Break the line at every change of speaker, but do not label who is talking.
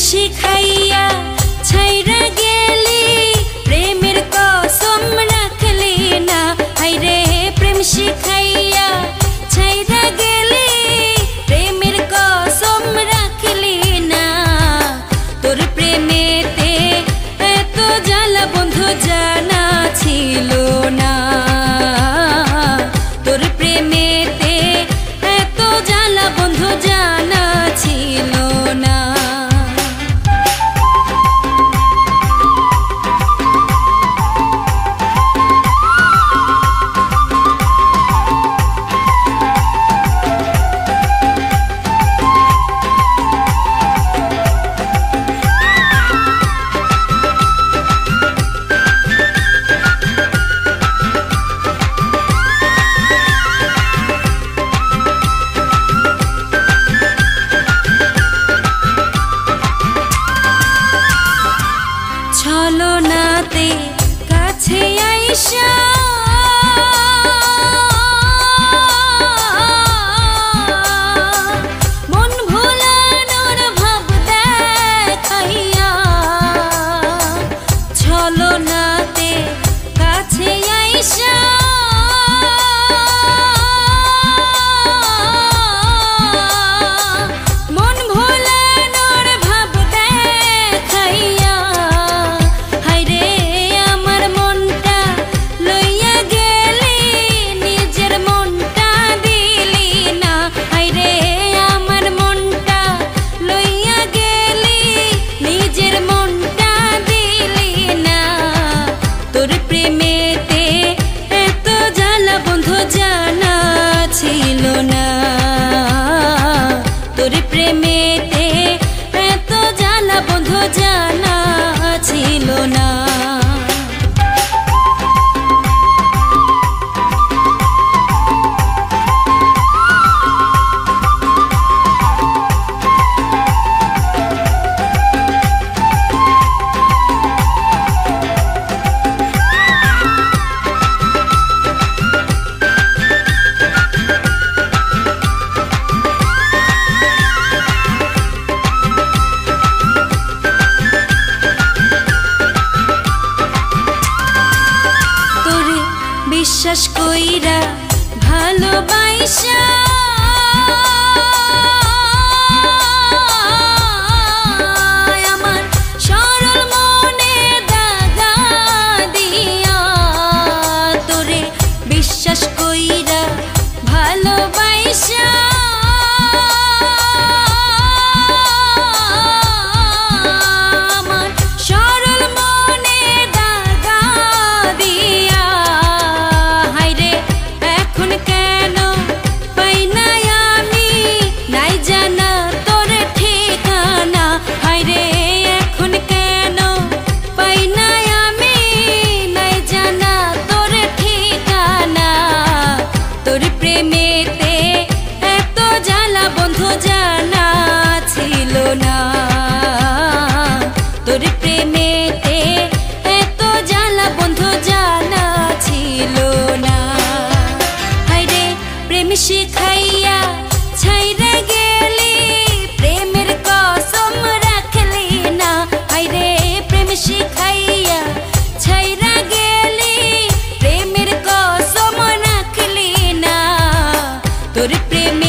শিখাইয়া ছাইরা গেলি প্রেমের কসম রাখলি না। হায়রে প্রেম শিখাইয়া ছাইরা গেলি প্রেমের কসম রাখলি না। তোর প্রেমেতে এত জ্বালা বন্ধু জানা ছিল না। তোর প্রেমেতে এত জ্বালা বন্ধু জানা ছিল না। ছলনাতে কাছে আইসা মন ভোলানোর ভাব দেখাইয়া। ছলনাতে কাছে আইসা মন ভোলানোর ভাব দেখাইয়া। তোর প্রেমেতে এত জ্বালা বন্ধু জানা ছিল না। বিশ্বাস কইরা ভালোবাসা আমার সরল মনে দাগা দিয়া। তোরে বিশ্বাস কইরা ভালোবাসা আমার সরল মনে দাগা দিয়া। এখন কেন পাই নাই আমি নাই জানা তোর ঠিকানা। হায়রে এখন কেন পাই নাই আমি নাই জানা তোর ঠিকানা। তোর প্রেমেতে এত জ্বালা বন্ধু জানা ছিল না। তোর প্রেমেতে এত জ্বালা বন্ধু জানা ছিল না। প্রেম শিখাইয়া ছাইরা গেলি প্রেমের কসম রাখলি না। হায়রে প্রেম শিখাইয়া ছাইরা গেলি প্রেমের কসম রাখলি না। তোর প্রেমে